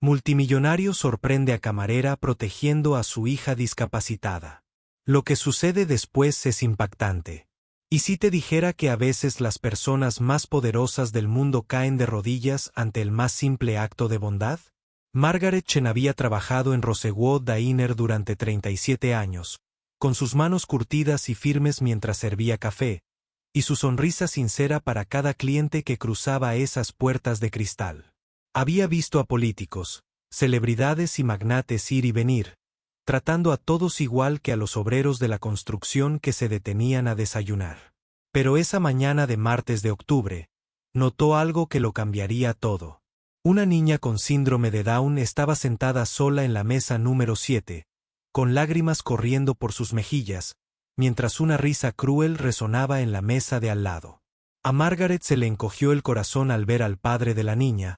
Multimillonario sorprende a camarera protegiendo a su hija discapacitada. Lo que sucede después es impactante. ¿Y si te dijera que a veces las personas más poderosas del mundo caen de rodillas ante el más simple acto de bondad? Margaret Chen había trabajado en Rosewood Diner durante 37 años, con sus manos curtidas y firmes mientras servía café, y su sonrisa sincera para cada cliente que cruzaba esas puertas de cristal. Había visto a políticos, celebridades y magnates ir y venir, tratando a todos igual que a los obreros de la construcción que se detenían a desayunar. Pero esa mañana de martes de octubre, notó algo que lo cambiaría todo. Una niña con síndrome de Down estaba sentada sola en la mesa número 7, con lágrimas corriendo por sus mejillas, mientras una risa cruel resonaba en la mesa de al lado. A Margaret se le encogió el corazón al ver al padre de la niña,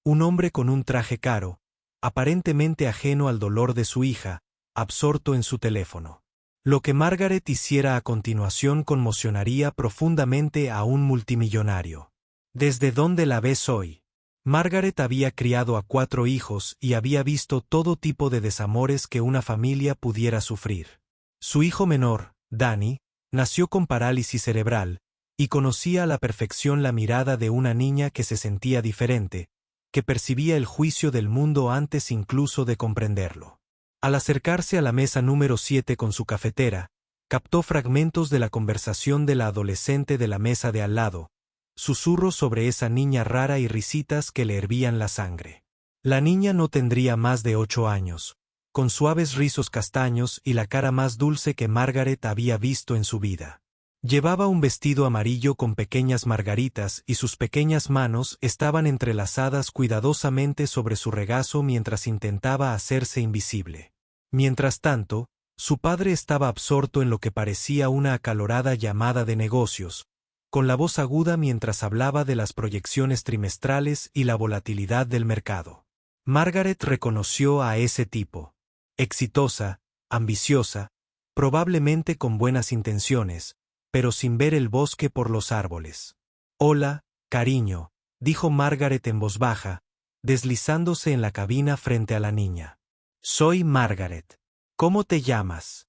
un hombre con un traje caro, aparentemente ajeno al dolor de su hija, absorto en su teléfono. Lo que Margaret hiciera a continuación conmocionaría profundamente a un multimillonario. ¿Desde dónde la ves hoy? Margaret había criado a 4 hijos y había visto todo tipo de desamores que una familia pudiera sufrir. Su hijo menor, Danny, nació con parálisis cerebral, y conocía a la perfección la mirada de una niña que se sentía diferente, que percibía el juicio del mundo antes incluso de comprenderlo. Al acercarse a la mesa número 7 con su cafetera, captó fragmentos de la conversación de la adolescente de la mesa de al lado, susurros sobre esa niña rara y risitas que le hervían la sangre. La niña no tendría más de 8 años, con suaves rizos castaños y la cara más dulce que Margaret había visto en su vida. Llevaba un vestido amarillo con pequeñas margaritas y sus pequeñas manos estaban entrelazadas cuidadosamente sobre su regazo mientras intentaba hacerse invisible. Mientras tanto, su padre estaba absorto en lo que parecía una acalorada llamada de negocios, con la voz aguda mientras hablaba de las proyecciones trimestrales y la volatilidad del mercado. Margaret reconoció a ese tipo. Exitosa, ambiciosa, probablemente con buenas intenciones, pero sin ver el bosque por los árboles. «Hola, cariño», dijo Margaret en voz baja, deslizándose en la cabina frente a la niña. «Soy Margaret. ¿Cómo te llamas?»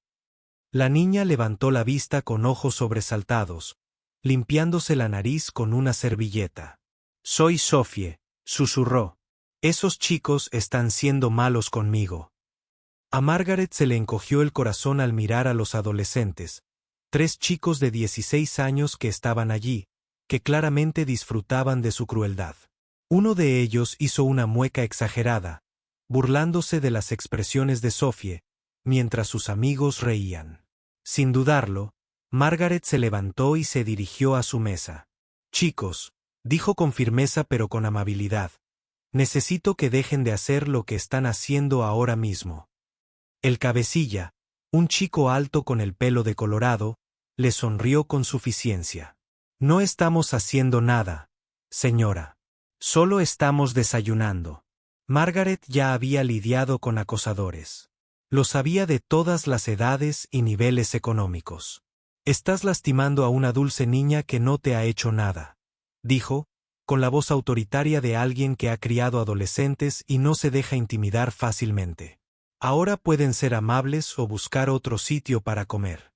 La niña levantó la vista con ojos sobresaltados, limpiándose la nariz con una servilleta. «Soy Sophie», susurró. «Esos chicos están siendo malos conmigo». A Margaret se le encogió el corazón al mirar a los adolescentes, 3 chicos de 16 años que estaban allí, que claramente disfrutaban de su crueldad. Uno de ellos hizo una mueca exagerada, burlándose de las expresiones de Sophie, mientras sus amigos reían. Sin dudarlo, Margaret se levantó y se dirigió a su mesa. «Chicos», dijo con firmeza pero con amabilidad, «necesito que dejen de hacer lo que están haciendo ahora mismo». El cabecilla, un chico alto con el pelo decolorado, le sonrió con suficiencia. «No estamos haciendo nada, señora. Solo estamos desayunando». Margaret ya había lidiado con acosadores. Lo sabía de todas las edades y niveles económicos. «Estás lastimando a una dulce niña que no te ha hecho nada», dijo, con la voz autoritaria de alguien que ha criado adolescentes y no se deja intimidar fácilmente. «Ahora pueden ser amables o buscar otro sitio para comer».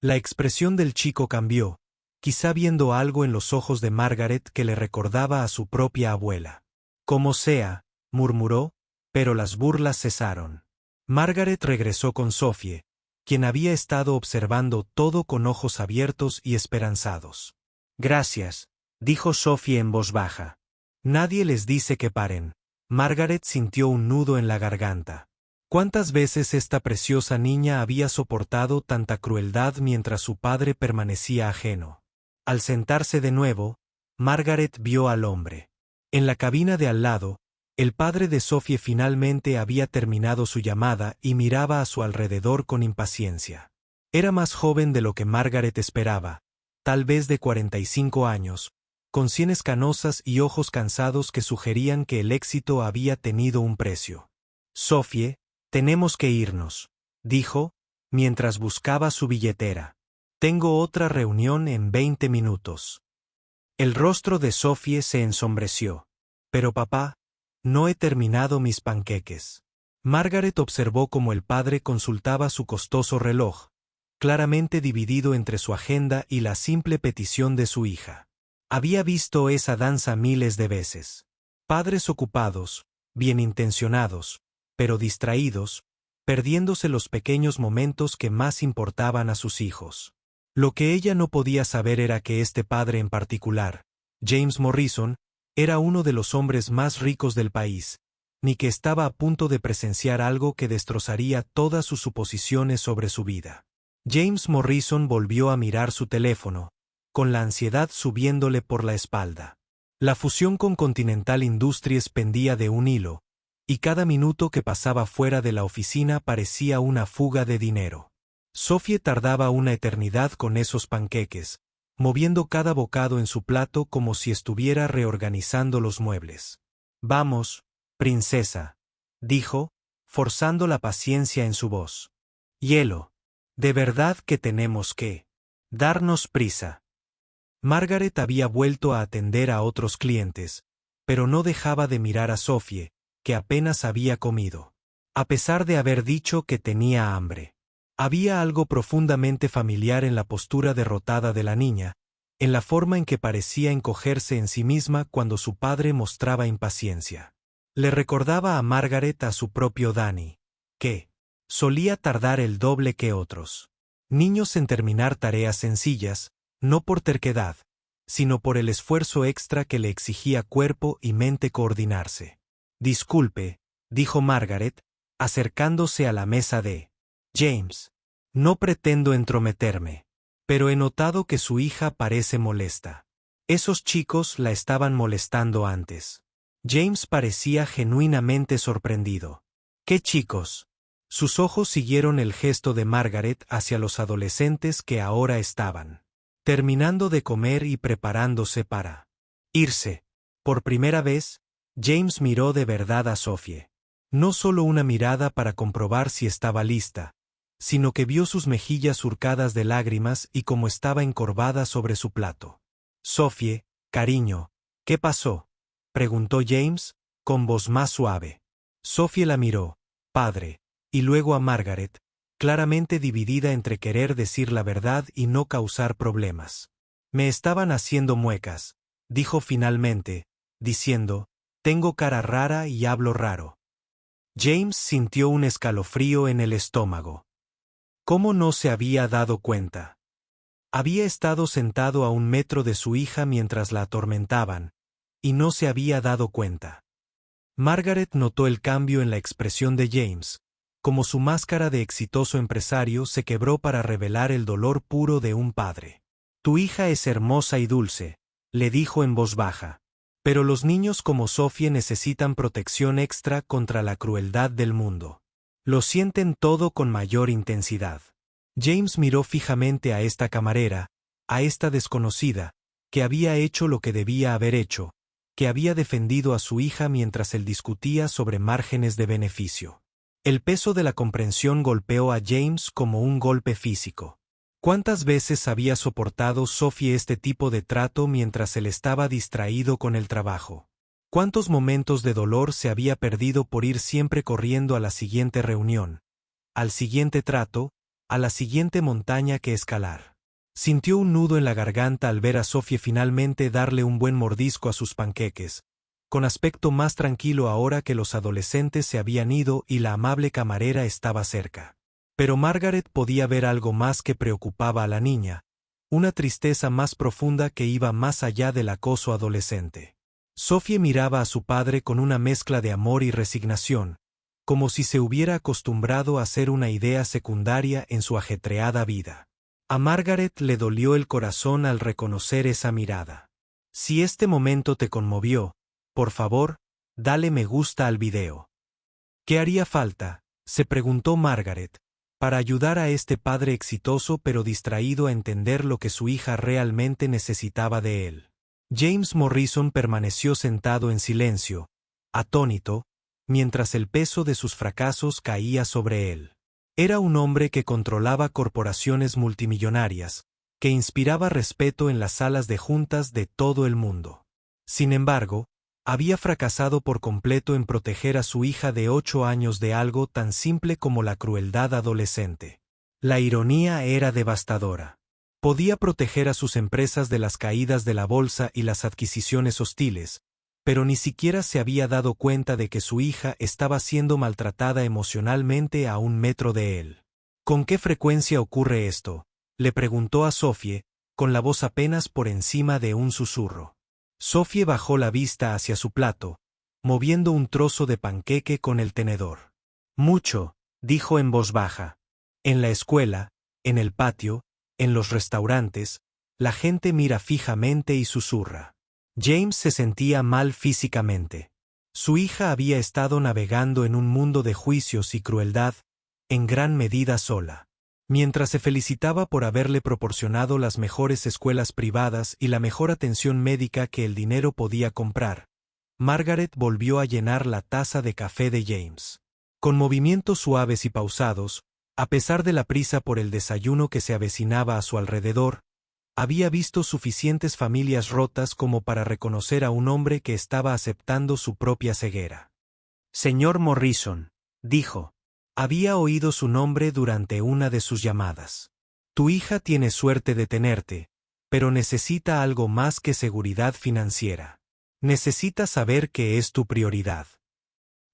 La expresión del chico cambió, quizá viendo algo en los ojos de Margaret que le recordaba a su propia abuela. «Como sea», murmuró, pero las burlas cesaron. Margaret regresó con Sophie, quien había estado observando todo con ojos abiertos y esperanzados. «Gracias», dijo Sophie en voz baja. «Nadie les dice que paren». Margaret sintió un nudo en la garganta. ¿Cuántas veces esta preciosa niña había soportado tanta crueldad mientras su padre permanecía ajeno? Al sentarse de nuevo, Margaret vio al hombre. En la cabina de al lado, el padre de Sophie finalmente había terminado su llamada y miraba a su alrededor con impaciencia. Era más joven de lo que Margaret esperaba, tal vez de 45 años, con sienes canosas y ojos cansados que sugerían que el éxito había tenido un precio. «Sophie, tenemos que irnos», dijo, mientras buscaba su billetera. «Tengo otra reunión en 20 minutos». El rostro de Sophie se ensombreció. «Pero papá», no he terminado mis panqueques. Margaret observó cómo el padre consultaba su costoso reloj, claramente dividido entre su agenda y la simple petición de su hija. Había visto esa danza miles de veces. Padres ocupados, bien intencionados, pero distraídos, perdiéndose los pequeños momentos que más importaban a sus hijos. Lo que ella no podía saber era que este padre en particular, James Morrison, era uno de los hombres más ricos del país, ni que estaba a punto de presenciar algo que destrozaría todas sus suposiciones sobre su vida. James Morrison volvió a mirar su teléfono, con la ansiedad subiéndole por la espalda. La fusión con Continental Industries pendía de un hilo, y cada minuto que pasaba fuera de la oficina parecía una fuga de dinero. Sophie tardaba una eternidad con esos panqueques, moviendo cada bocado en su plato como si estuviera reorganizando los muebles. «Vamos, princesa», dijo, forzando la paciencia en su voz. «Hielo. De verdad que tenemos que darnos prisa». Margaret había vuelto a atender a otros clientes, pero no dejaba de mirar a Sophie, que apenas había comido. A pesar de haber dicho que tenía hambre. Había algo profundamente familiar en la postura derrotada de la niña, en la forma en que parecía encogerse en sí misma cuando su padre mostraba impaciencia. Le recordaba a Margaret a su propio Danny, que solía tardar el doble que otros niños en terminar tareas sencillas, no por terquedad, sino por el esfuerzo extra que le exigía cuerpo y mente coordinarse. «Disculpe», dijo Margaret, acercándose a la mesa de James. «No pretendo entrometerme, pero he notado que su hija parece molesta. Esos chicos la estaban molestando antes». James parecía genuinamente sorprendido. «¿Qué chicos?». Sus ojos siguieron el gesto de Margaret hacia los adolescentes que ahora estaban terminando de comer y preparándose para irse. Por primera vez, James miró de verdad a Sophie. No solo una mirada para comprobar si estaba lista, sino que vio sus mejillas surcadas de lágrimas y cómo estaba encorvada sobre su plato. «Sophie, cariño, ¿qué pasó?», preguntó James, con voz más suave. Sophie la miró, padre, y luego a Margaret, claramente dividida entre querer decir la verdad y no causar problemas. «Me estaban haciendo muecas», dijo finalmente, diciendo, «tengo cara rara y hablo raro». James sintió un escalofrío en el estómago. ¿Cómo no se había dado cuenta? Había estado sentado a 1 metro de su hija mientras la atormentaban, y no se había dado cuenta. Margaret notó el cambio en la expresión de James, como su máscara de exitoso empresario se quebró para revelar el dolor puro de un padre. «Tu hija es hermosa y dulce», le dijo en voz baja. «Pero los niños como Sophie necesitan protección extra contra la crueldad del mundo. Lo sienten todo con mayor intensidad». James miró fijamente a esta camarera, a esta desconocida, que había hecho lo que debía haber hecho, que había defendido a su hija mientras él discutía sobre márgenes de beneficio. El peso de la comprensión golpeó a James como un golpe físico. ¿Cuántas veces había soportado Sophie este tipo de trato mientras él estaba distraído con el trabajo? ¿Cuántos momentos de dolor se había perdido por ir siempre corriendo a la siguiente reunión, al siguiente trato, a la siguiente montaña que escalar? Sintió un nudo en la garganta al ver a Sophie finalmente darle un buen mordisco a sus panqueques, con aspecto más tranquilo ahora que los adolescentes se habían ido y la amable camarera estaba cerca. Pero Margaret podía ver algo más que preocupaba a la niña, una tristeza más profunda que iba más allá del acoso adolescente. Sophie miraba a su padre con una mezcla de amor y resignación, como si se hubiera acostumbrado a ser una idea secundaria en su ajetreada vida. A Margaret le dolió el corazón al reconocer esa mirada. «Si este momento te conmovió, por favor, dale me gusta al video». «¿Qué haría falta?», se preguntó Margaret, para ayudar a este padre exitoso pero distraído a entender lo que su hija realmente necesitaba de él. James Morrison permaneció sentado en silencio, atónito, mientras el peso de sus fracasos caía sobre él. Era un hombre que controlaba corporaciones multimillonarias, que inspiraba respeto en las salas de juntas de todo el mundo. Sin embargo, Había fracasado por completo en proteger a su hija de 8 años de algo tan simple como la crueldad adolescente. La ironía era devastadora. Podía proteger a sus empresas de las caídas de la bolsa y las adquisiciones hostiles, pero ni siquiera se había dado cuenta de que su hija estaba siendo maltratada emocionalmente a 1 metro de él. ¿Con qué frecuencia ocurre esto?, le preguntó a Sophie, con la voz apenas por encima de un susurro. Sophie bajó la vista hacia su plato, moviendo un trozo de panqueque con el tenedor. Mucho, dijo en voz baja. En la escuela, en el patio, en los restaurantes, la gente mira fijamente y susurra. James se sentía mal físicamente. Su hija había estado navegando en un mundo de juicios y crueldad, en gran medida sola. Mientras se felicitaba por haberle proporcionado las mejores escuelas privadas y la mejor atención médica que el dinero podía comprar, Margaret volvió a llenar la taza de café de James. Con movimientos suaves y pausados, a pesar de la prisa por el desayuno que se avecinaba a su alrededor, había visto suficientes familias rotas como para reconocer a un hombre que estaba aceptando su propia ceguera. Señor Morrison, dijo. Había oído su nombre durante una de sus llamadas. Tu hija tiene suerte de tenerte, pero necesita algo más que seguridad financiera. Necesita saber que es tu prioridad.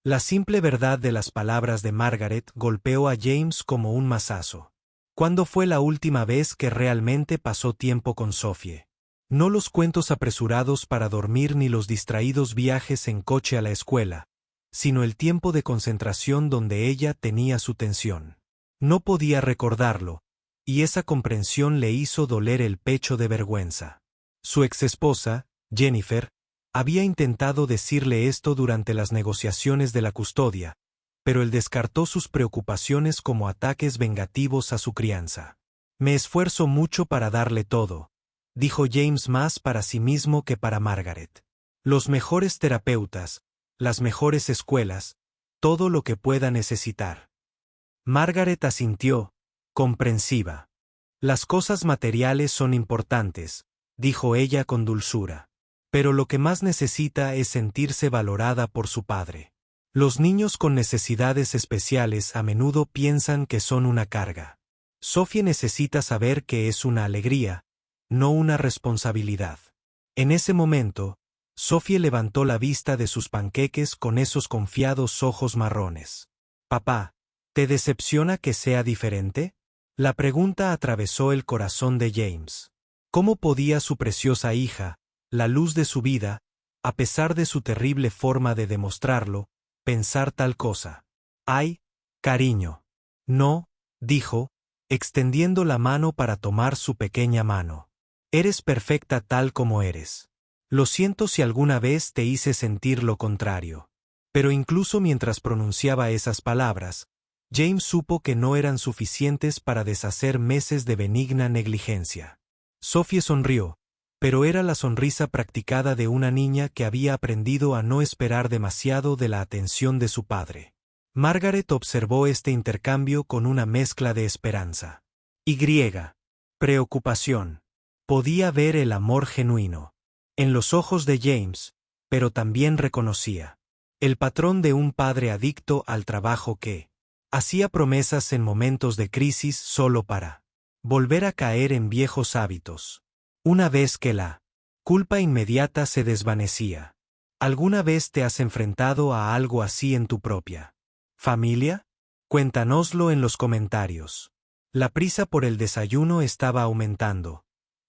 La simple verdad de las palabras de Margaret golpeó a James como un mazazo. ¿Cuándo fue la última vez que realmente pasó tiempo con Sophie? No los cuentos apresurados para dormir ni los distraídos viajes en coche a la escuela, sino el tiempo de concentración donde ella tenía su tensión. No podía recordarlo, y esa comprensión le hizo doler el pecho de vergüenza. Su exesposa, Jennifer, había intentado decirle esto durante las negociaciones de la custodia, pero él descartó sus preocupaciones como ataques vengativos a su crianza. Me esfuerzo mucho para darle todo, dijo James más para sí mismo que para Margaret. Los mejores terapeutas, las mejores escuelas, todo lo que pueda necesitar. Margaret asintió, comprensiva. Las cosas materiales son importantes, dijo ella con dulzura. Pero lo que más necesita es sentirse valorada por su padre. Los niños con necesidades especiales a menudo piensan que son una carga. Sophie necesita saber que es una alegría, no una responsabilidad. En ese momento, Sophie levantó la vista de sus panqueques con esos confiados ojos marrones. «Papá, ¿te decepciona que sea diferente?». La pregunta atravesó el corazón de James. ¿Cómo podía su preciosa hija, la luz de su vida, a pesar de su terrible forma de demostrarlo, pensar tal cosa? «Ay, cariño». «No», dijo, extendiendo la mano para tomar su pequeña mano. «Eres perfecta tal como eres. Lo siento si alguna vez te hice sentir lo contrario». Pero incluso mientras pronunciaba esas palabras, James supo que no eran suficientes para deshacer meses de benigna negligencia. Sophie sonrió, pero era la sonrisa practicada de una niña que había aprendido a no esperar demasiado de la atención de su padre. Margaret observó este intercambio con una mezcla de esperanza y preocupación. Podía ver el amor genuino en los ojos de James, pero también reconocía el patrón de un padre adicto al trabajo que hacía promesas en momentos de crisis solo para volver a caer en viejos hábitos. Una vez que la culpa inmediata se desvanecía. ¿Alguna vez te has enfrentado a algo así en tu propia familia? Cuéntanoslo en los comentarios. La prisa por el desayuno estaba aumentando,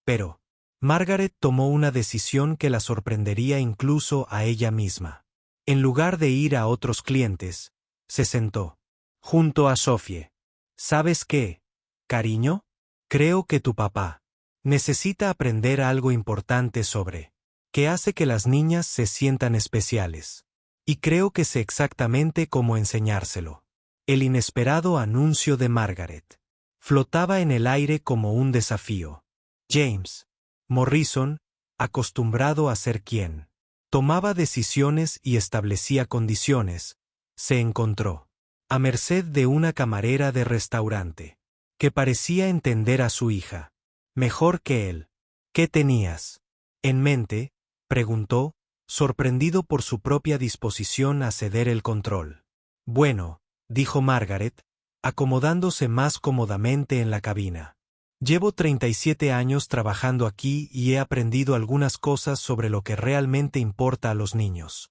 pero Margaret tomó una decisión que la sorprendería incluso a ella misma. En lugar de ir a otros clientes, se sentó junto a Sophie. ¿Sabes qué, cariño? Creo que tu papá necesita aprender algo importante sobre qué hace que las niñas se sientan especiales. Y creo que sé exactamente cómo enseñárselo. El inesperado anuncio de Margaret flotaba en el aire como un desafío. James Morrison, acostumbrado a ser quien tomaba decisiones y establecía condiciones, se encontró a merced de una camarera de restaurante que parecía entender a su hija mejor que él. ¿Qué tenías en mente?, preguntó, sorprendido por su propia disposición a ceder el control. Bueno, dijo Margaret, acomodándose más cómodamente en la cabina. Llevo 37 años trabajando aquí y he aprendido algunas cosas sobre lo que realmente importa a los niños.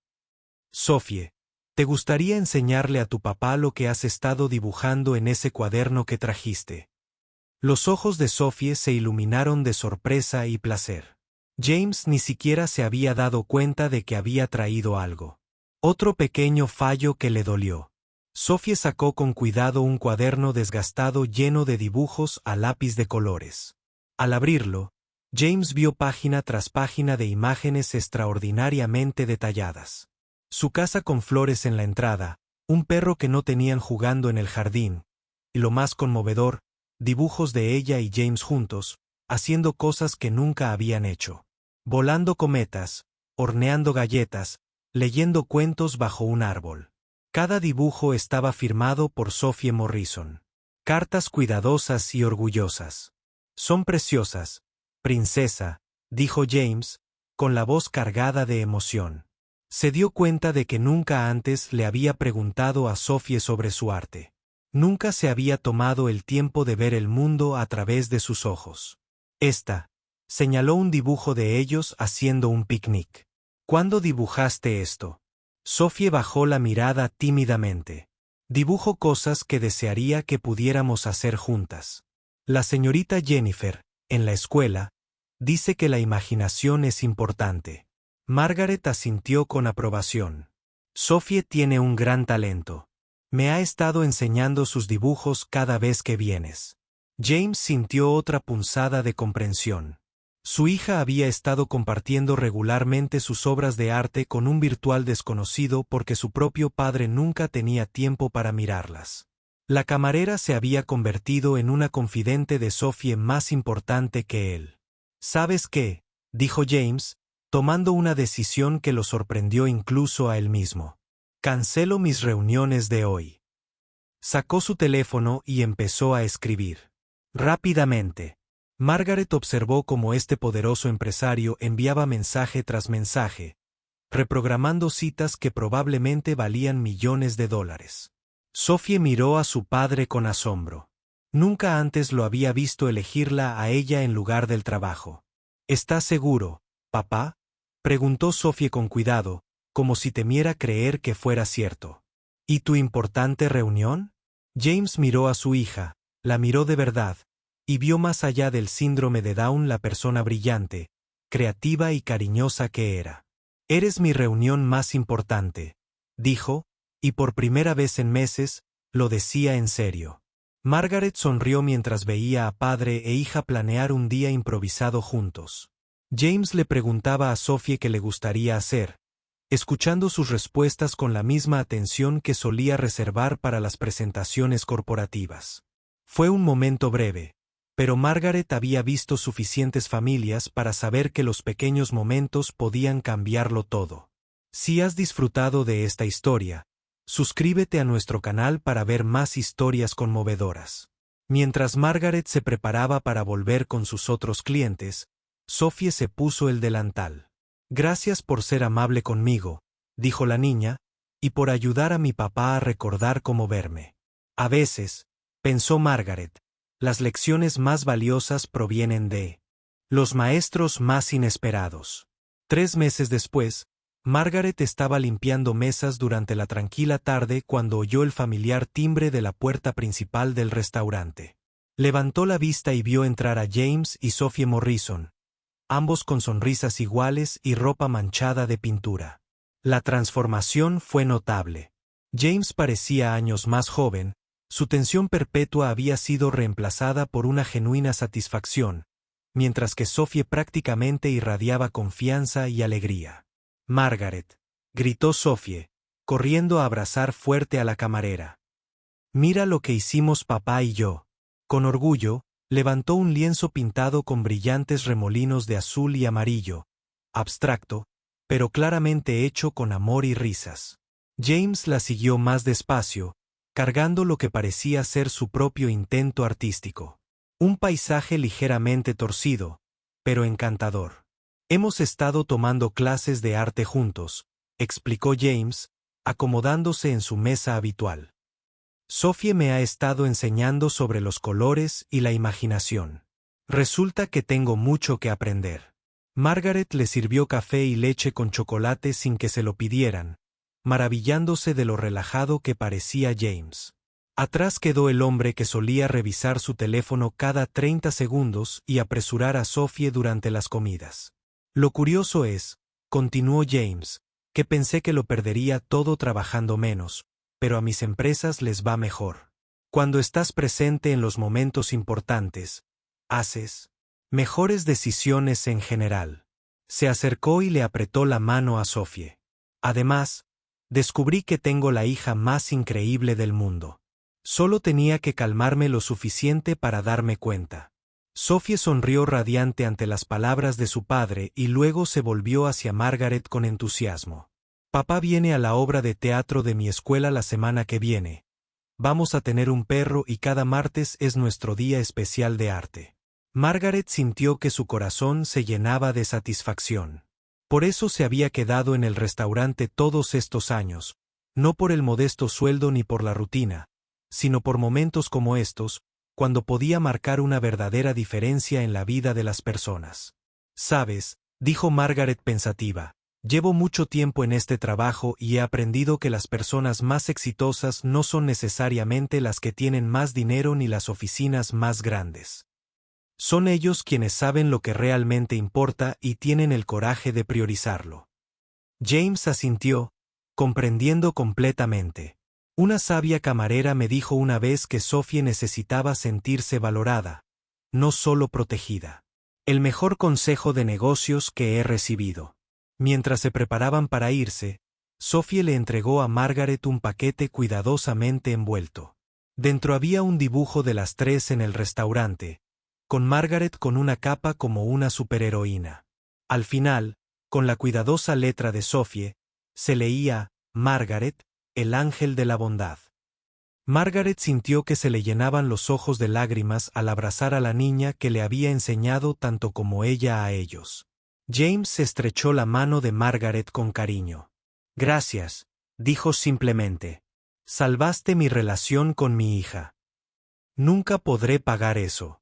Sophie, ¿te gustaría enseñarle a tu papá lo que has estado dibujando en ese cuaderno que trajiste? Los ojos de Sophie se iluminaron de sorpresa y placer. James ni siquiera se había dado cuenta de que había traído algo. Otro pequeño fallo que le dolió. Sophie sacó con cuidado un cuaderno desgastado lleno de dibujos a lápiz de colores. Al abrirlo, James vio página tras página de imágenes extraordinariamente detalladas. Su casa con flores en la entrada, un perro que no tenían jugando en el jardín, y lo más conmovedor, dibujos de ella y James juntos, haciendo cosas que nunca habían hecho. Volando cometas, horneando galletas, leyendo cuentos bajo un árbol. Cada dibujo estaba firmado por Sophie Morrison. Cartas cuidadosas y orgullosas. Son preciosas, princesa, dijo James, con la voz cargada de emoción. Se dio cuenta de que nunca antes le había preguntado a Sophie sobre su arte. Nunca se había tomado el tiempo de ver el mundo a través de sus ojos. Esta, señaló un dibujo de ellos haciendo un picnic. ¿Cuándo dibujaste esto? Sophie bajó la mirada tímidamente. Dibujo cosas que desearía que pudiéramos hacer juntas. La señorita Jennifer, en la escuela, dice que la imaginación es importante. Margaret asintió con aprobación. Sophie tiene un gran talento. Me ha estado enseñando sus dibujos cada vez que vienes. James sintió otra punzada de comprensión. Su hija había estado compartiendo regularmente sus obras de arte con un virtual desconocido porque su propio padre nunca tenía tiempo para mirarlas. La camarera se había convertido en una confidente de Sophie más importante que él. ¿Sabes qué?, dijo James, tomando una decisión que lo sorprendió incluso a él mismo. Cancelo mis reuniones de hoy. Sacó su teléfono y empezó a escribir. Rápidamente. Margaret observó cómo este poderoso empresario enviaba mensaje tras mensaje, reprogramando citas que probablemente valían millones de dólares. Sophie miró a su padre con asombro. Nunca antes lo había visto elegirla a ella en lugar del trabajo. ¿Estás seguro, papá?, preguntó Sophie con cuidado, como si temiera creer que fuera cierto. ¿Y tu importante reunión? James miró a su hija, la miró de verdad, y vio más allá del síndrome de Down la persona brillante, creativa y cariñosa que era. Eres mi reunión más importante, dijo, y por primera vez en meses, lo decía en serio. Margaret sonrió mientras veía a padre e hija planear un día improvisado juntos. James le preguntaba a Sophie qué le gustaría hacer, escuchando sus respuestas con la misma atención que solía reservar para las presentaciones corporativas. Fue un momento breve, pero Margaret había visto suficientes familias para saber que los pequeños momentos podían cambiarlo todo. Si has disfrutado de esta historia, suscríbete a nuestro canal para ver más historias conmovedoras. Mientras Margaret se preparaba para volver con sus otros clientes, Sophie se puso el delantal. Gracias por ser amable conmigo, dijo la niña, y por ayudar a mi papá a recordar cómo verme. A veces, pensó Margaret, las lecciones más valiosas provienen de los maestros más inesperados. 3 meses después, Margaret estaba limpiando mesas durante la tranquila tarde cuando oyó el familiar timbre de la puerta principal del restaurante. Levantó la vista y vio entrar a James y Sophie Morrison, ambos con sonrisas iguales y ropa manchada de pintura. La transformación fue notable. James parecía años más joven, su tensión perpetua había sido reemplazada por una genuina satisfacción, mientras que Sophie prácticamente irradiaba confianza y alegría. Margaret, gritó Sophie, corriendo a abrazar fuerte a la camarera. Mira lo que hicimos papá y yo. Con orgullo, levantó un lienzo pintado con brillantes remolinos de azul y amarillo, abstracto, pero claramente hecho con amor y risas. James la siguió más despacio, cargando lo que parecía ser su propio intento artístico. Un paisaje ligeramente torcido, pero encantador. Hemos estado tomando clases de arte juntos, explicó James, acomodándose en su mesa habitual. Sophie me ha estado enseñando sobre los colores y la imaginación. Resulta que tengo mucho que aprender. Margaret le sirvió café y leche con chocolate sin que se lo pidieran, maravillándose de lo relajado que parecía James. Atrás quedó el hombre que solía revisar su teléfono cada 30 segundos y apresurar a Sophie durante las comidas. Lo curioso es, continuó James, que pensé que lo perdería todo trabajando menos, pero a mis empresas les va mejor. Cuando estás presente en los momentos importantes, haces mejores decisiones en general. Se acercó y le apretó la mano a Sophie. Además, descubrí que tengo la hija más increíble del mundo. Solo tenía que calmarme lo suficiente para darme cuenta. Sophie sonrió radiante ante las palabras de su padre y luego se volvió hacia Margaret con entusiasmo. Papá viene a la obra de teatro de mi escuela la semana que viene. Vamos a tener un perro y cada martes es nuestro día especial de arte. Margaret sintió que su corazón se llenaba de satisfacción. Por eso se había quedado en el restaurante todos estos años, no por el modesto sueldo ni por la rutina, sino por momentos como estos, cuando podía marcar una verdadera diferencia en la vida de las personas. «Sabes», dijo Margaret pensativa, «llevo mucho tiempo en este trabajo y he aprendido que las personas más exitosas no son necesariamente las que tienen más dinero ni las oficinas más grandes. Son ellos quienes saben lo que realmente importa y tienen el coraje de priorizarlo». James asintió, comprendiendo completamente. Una sabia camarera me dijo una vez que Sophie necesitaba sentirse valorada, no solo protegida. El mejor consejo de negocios que he recibido. Mientras se preparaban para irse, Sophie le entregó a Margaret un paquete cuidadosamente envuelto. Dentro había un dibujo de las tres en el restaurante, con Margaret con una capa como una superheroína. Al final, con la cuidadosa letra de Sophie, se leía, Margaret, el ángel de la bondad. Margaret sintió que se le llenaban los ojos de lágrimas al abrazar a la niña que le había enseñado tanto como ella a ellos. James estrechó la mano de Margaret con cariño. «Gracias», dijo simplemente. «Salvaste mi relación con mi hija. Nunca podré pagar eso».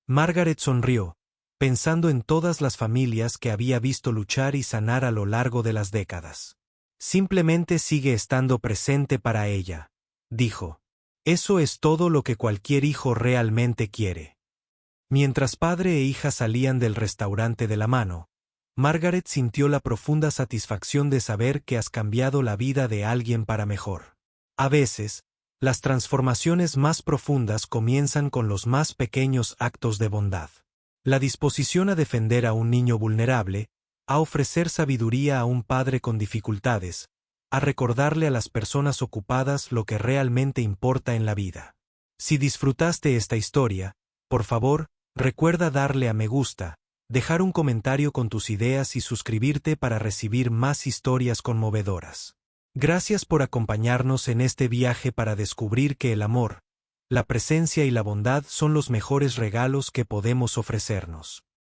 Margaret sonrió, pensando en todas las familias que había visto luchar y sanar a lo largo de las décadas. «Simplemente sigue estando presente para ella», dijo. «Eso es todo lo que cualquier hijo realmente quiere». Mientras padre e hija salían del restaurante de la mano, Margaret sintió la profunda satisfacción de saber que has cambiado la vida de alguien para mejor. A veces, las transformaciones más profundas comienzan con los más pequeños actos de bondad. La disposición a defender a un niño vulnerable, a ofrecer sabiduría a un padre con dificultades, a recordarle a las personas ocupadas lo que realmente importa en la vida. Si disfrutaste esta historia, por favor, recuerda darle a me gusta, dejar un comentario con tus ideas y suscribirte para recibir más historias conmovedoras. Gracias por acompañarnos en este viaje para descubrir que el amor, la presencia y la bondad son los mejores regalos que podemos ofrecernos.